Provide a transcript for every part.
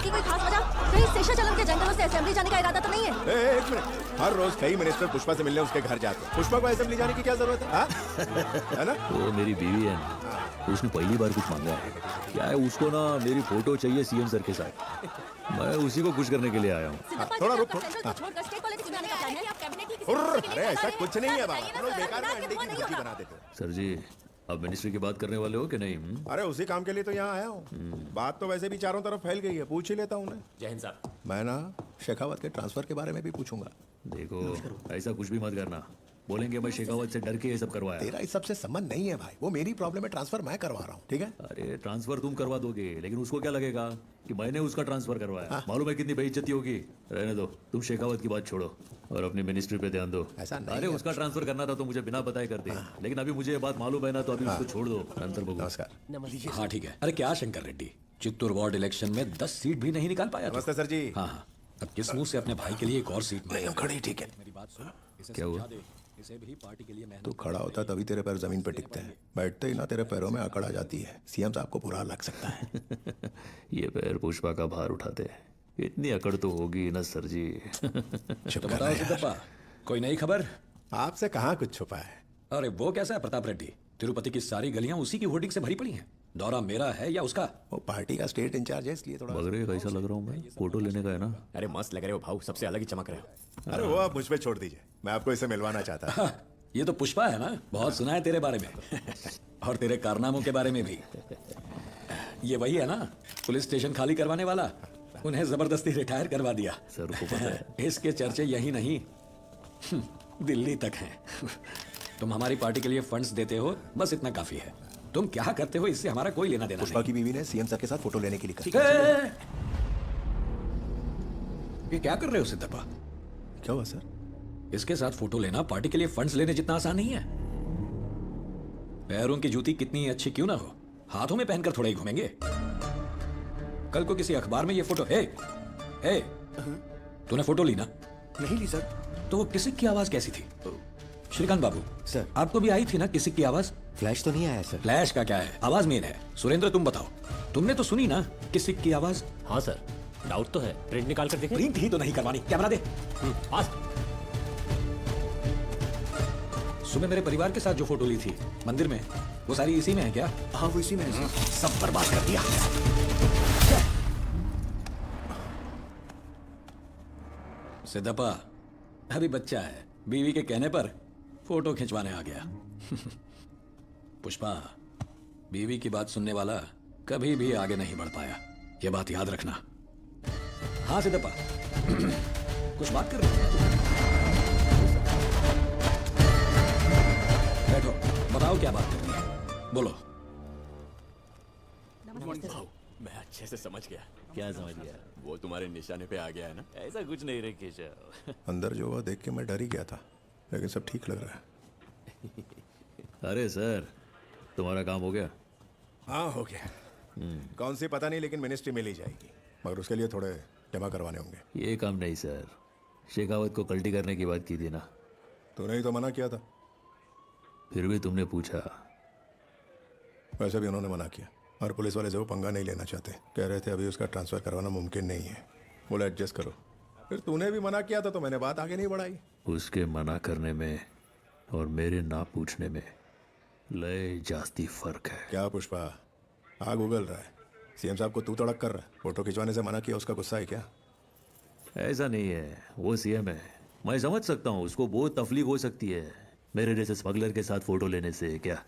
की कोई खास वजह? कहीं शेषाचलम के जंगलों से असेंबली जाने का इरादा तो नहीं है? एक मिनट, हर रोज कई मिनिस्टर पुष्पा से मिलने उसके घर जाते हैं। पुष्पा को असेंबली जाने की क्या जरूरत है? है ना? वो मेरी बीवी है ना, उसने पहली बार कुछ मांगा है। क्या है, उसको ना मेरी फोटो चाहिए सीएम सर के साथ। मैं उसी को खुश करने के लिए आया हूँ। थोड़ा रुक। अरे अरे ऐसा कुछ नहीं है बाबा, तुम लोग बेकार में अंडे की भुर्जी बना देते हो। सर जी, अब मिनिस्ट्री की बात करने वाले हो कि नहीं? अरे उसी काम के लिए तो यहाँ आया हूँ। बात तो वैसे भी चारों तरफ फैल गई है, पूछ ही लेता हूँ उन्हें। जय हिंद साहब। मैं ना शेखावत के ट्रांसफर के बारे में भी पूछूंगा। देखो, ऐसा कुछ भी मत करना। बोलेंगे मैं शेखावत से डर के ये सब करवाया। तेरा इस सबसे संबंध नहीं है भाई, वो मेरी प्रॉब्लम है, ट्रांसफर मैं करवा रहा हूँ, ठीक है? अरे ट्रांसफर तुम करवा दोगे, लेकिन उसको क्या लगेगा कि मैंने उसका ट्रांसफर करवाया? मालूम है कितनी बेइज्जती होगी। रहने दो, तुम शेखावत की बात छोड़ो और अपनी मिनिस्ट्री पे ध्यान दो। ऐसा नहीं अरे है। उसका ट्रांसफर करना था तो मुझे बिना बताए करते, लेकिन अभी मुझे ये बात मालूम है ना, तो अभी उसको छोड़ दो। अंतर बबू, नमस्कार। हाँ ठीक है। अरे क्या शंकर रेड्डी, चित्तूर वार्ड इलेक्शन में 10 सीट भी नहीं निकाल पाया? नमस्ते सर जी। हाँ, अब किस मुंह से अपने भाई के लिए एक और सीट मांगे? खड़ी ठीक है। मेरी बात सुन, इसे क्या हुआ? समझा दे, इसे भी पार्टी के लिए मेहनत तू खड़ा होता तभी तेरे पैर जमीन पे टिकते हैं, बैठते ही ना तेरे पैरों में अकड़ आ जाती है। सीएम साहब को बुरा लग सकता है। ये पैर पुष्पा का भार उठाते हैं, इतनी अकड़ तो होगी ना सर जी। चुप तो कर बताओ सिद्धप्पा, कोई नई खबर? आपसे कहाँ कुछ छुपा है। अरे वो कैसा है प्रताप रेड्डी? तिरुपति की सारी गलियां उसी की होर्डिंग से भरी पड़ी हैं। दौरा मेरा है या उसका? वो पार्टी का स्टेट इंचार्ज है, इसलिए थोड़ा। बगरे कैसा लग रहा हूँ मैं? फोटो लेने का है ना? अरे मस्त लग रहे हो भाऊ, सबसे अलग ही चमक रहे हो। अरे वो आप मुझ पे छोड़ दीजिए, मैं आपको इसे मिलवाना चाहता था। हाँ, ये तो पुष्पा है ना, बहुत सुना है तेरे बारे में। और तेरे कारनामों के बारे में भी। ये वही है ना, पुलिस स्टेशन खाली करवाने वाला? उन्हें जबरदस्ती रिटायर करवा दिया। सर को पता है। इसके चर्चे यही नहीं, दिल्ली तक हैं। तुम हमारी पार्टी के लिए फंड्स देते हो, बस इतना काफी है। तुम क्या करते हो इससे हमारा कोई लेना देना पुष्पा नहीं। की बीवी ने सीएम सर के साथ फोटो लेने के लिए ठीक कहा। है। ये क्या कर रहे हो सिद्धप्पा? क्या हुआ सर? इसके साथ फोटो लेना पार्टी के लिए फंड्स लेने जितना आसान नहीं है। पैरों की जूती कितनी अच्छी क्यों ना हो, हाथों में पहनकर थोड़ा ही घूमेंगे। कल को किसी अखबार में ये फोटो है, तूने फोटो ली ना? नहीं ली सर। तो वो किसी की आवाज कैसी थी? श्रीकांत बाबू सर। आपको भी आई थी ना किसी की आवाज? फ्लैश तो नहीं आया सर। फ्लैश का क्या है, आवाज मेन है। सुरेंद्र तुम बताओ, तुमने तो सुनी ना किसी की आवाज? हाँ सर, डाउट तो है। प्रिंट निकाल कर देखें। प्रिंट ही तो नहीं करवानी, कैमरा दे। आज सुबह मेरे परिवार के साथ जो फोटो ली थी मंदिर में, वो सारी इसी में है क्या? हाँ वो इसी में है। सब बर्बाद कर दिया। सिद्धप्पा अभी बच्चा है, बीवी के कहने पर फोटो खिंचवाने आ गया। पुष्पा, बीवी की बात सुनने वाला कभी भी आगे नहीं बढ़ पाया, ये बात याद रखना। हाँ सिद्धप्पा, कुछ बात कर रहे हो? बैठो, बताओ क्या बात करनी है, बोलो। मैं अच्छे से समझ गया। क्या समझ गया? वो तुम्हारे निशाने पे आ गया है ना। ऐसा कुछ नहीं रे केशव। अंदर जो हुआ देख के मैं डर ही गया था, लेकिन सब ठीक लग रहा है। अरे सर, तुम्हारा काम हो गया? हाँ हो गया। कौन सी पता नहीं, लेकिन मिनिस्ट्री मिल ही जाएगी, मगर उसके लिए थोड़े जमा करवाने होंगे। ये काम नहीं सर, शेखावत को कल्टी करने की बात की थी ना? तूने ही तो मना किया था। फिर भी तुमने पूछा। वैसे भी उन्होंने मना किया, और पुलिस वाले से वो पंगा नहीं लेना चाहते। कह रहे थे अभी उसका ट्रांसफर करवाना मुमकिन नहीं है, बोला एडजस्ट करो। फिर तूने भी मना किया था तो मैंने बात आगे नहीं बढ़ाई। उसके मना करने में और मेरे ना पूछने में लय जास्ती फर्क है। क्या पुष्पा, आग उगल रहा है? सीएम साहब को तू तड़क कर रहा है, फोटो खिंचवाने से मना किया, उसका गुस्सा है क्या? ऐसा नहीं है, वो सीएम है, मैं समझ सकता हूँ, उसको बहुत तकलीफ हो सकती है मेरे जैसे स्मगलर के साथ फोटो लेने से। क्या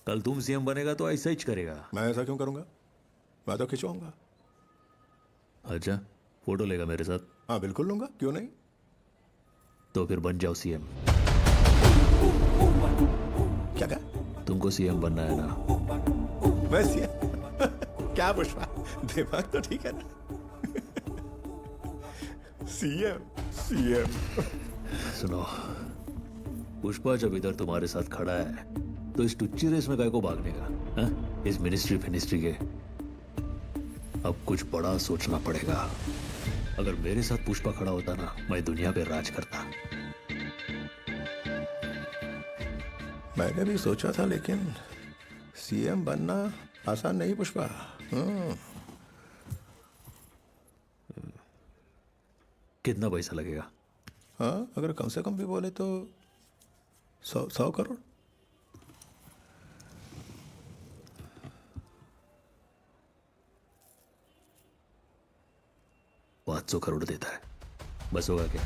कल तुम सीएम बनेगा तो ऐसा ही करेगा? मैं ऐसा क्यों करूंगा, मैं तो खिंचवाऊंगा। अच्छा, फोटो लेगा मेरे साथ? हाँ बिल्कुल लूंगा, क्यों नहीं। तो फिर बन जाओ सीएम। क्या कहा? तुमको सीएम बनना है ना? मैं सीएम? क्या पुष्पा, दिमाग तो ठीक है ना? CM CM. सुनो, पुष्पा जब इधर तुम्हारे साथ खड़ा है तो इस टुच्ची रेस में काय को भागने का? हाँ? इस मिनिस्ट्री के अब कुछ बड़ा सोचना पड़ेगा। अगर मेरे साथ पुष्पा खड़ा होता ना, मैं दुनिया पे राज करता। मैंने भी सोचा था, लेकिन सीएम बनना आसान नहीं पुष्पा। कितना पैसा लगेगा? हाँ, अगर कम से कम भी बोले तो 100 करोड़। पाँच 500 करोड़ देता है, बस होगा क्या?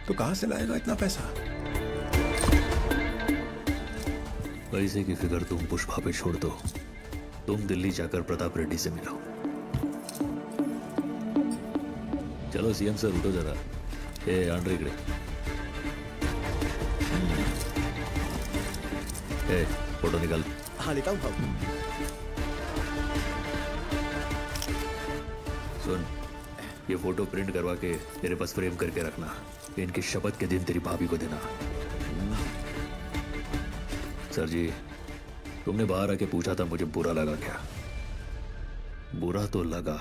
तो कहाँ से लाएगा इतना पैसा? पैसे की फिक्र तुम पुष्पा पे छोड़ दो, तुम दिल्ली जाकर प्रताप रेड्डी से मिलो। चलो सीएम सर, उठो जरा। ए आंड्रे इकडे। ए फोटो निकाल। हाँ लेता हूँ भाऊ। सुन, ये फोटो प्रिंट करवा के तेरे पास फ्रेम करके रखना, इनकी शपथ के दिन तेरी भाभी को देना। सर जी, तुमने बाहर आके पूछा था मुझे बुरा लगा क्या? बुरा तो लगा,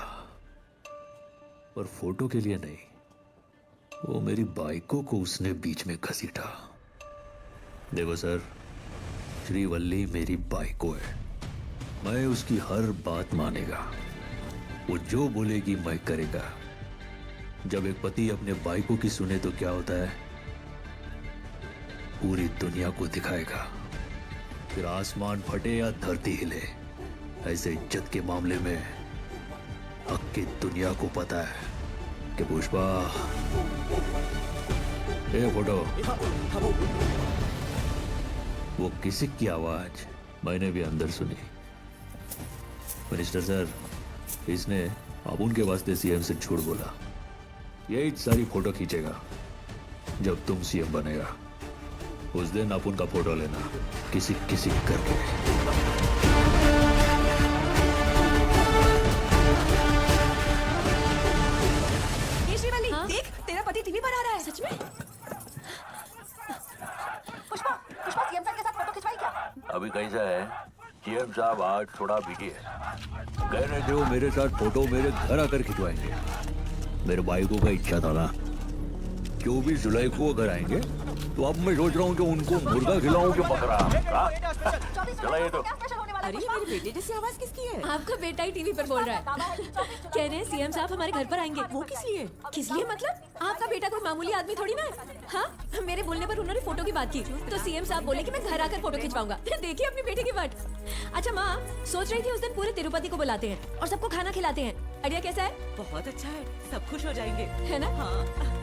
पर फोटो के लिए नहीं। वो मेरी बाइकों को उसने बीच में घसीटा। देखो सर, श्रीवल्ली मेरी बाइको है, मैं उसकी हर बात मानेगा, वो जो बोलेगी मैं करेगा। जब एक पति अपने बाइकों की सुने तो क्या होता है? पूरी दुनिया को दिखाएगा, फिर आसमान फटे या धरती हिले। ऐसे इज्जत के मामले में हक की दुनिया को पता है कि पुष्पा। ए फोटो, वो किसी की आवाज मैंने भी अंदर सुनी। मिनिस्टर सर, इसने अपुन के वास्ते सीएम से झूठ बोला। यही सारी फोटो खींचेगा जब तुम सीएम बनेगा। उस दिन अपुन का फोटो लेना, किसी किसी करके। ये श्रीवल्ली, देख तेरा पति टीवी पर आ रहा है। सच में? पुष्पा सीएम सर के साथ फोटो खिंचवाई क्या? अभी कैसा है? सीएम साहब आज थोड़ा बिजी है, कह रहे थे वो मेरे साथ फोटो मेरे घर आकर खिंचवाएंगे। मेरे भाइयों का इच्छा था ना, 24 जुलाई को अगर आएंगे तो अब मैं सोच रहा हूँ कि उनको मुर्गा खिलाऊं कि बकरा। चला ये तो। अरे मेरे बेटे जैसी आवाज किसकी है? आपका बेटा ही टीवी पर बोल रहा है। कह रहे हैं सीएम साहब हमारे घर पर आएंगे। वो किस लिए? किस लिए मतलब? आपका बेटा कोई मामूली आदमी थोड़ी ना है। हाँ, मेरे बोलने पर उन्होंने फोटो की बात की तो सीएम साहब बोले कि मैं घर आकर फोटो खिंचवाऊंगा। देखिए अपने बेटे की बात। अच्छा माँ, सोच रही थी उस दिन पूरे तिरुपति को बुलाते हैं और सबको खाना खिलाते हैं। आइडिया कैसा है? बहुत अच्छा है, सब खुश हो जाएंगे। है ना? हाँ।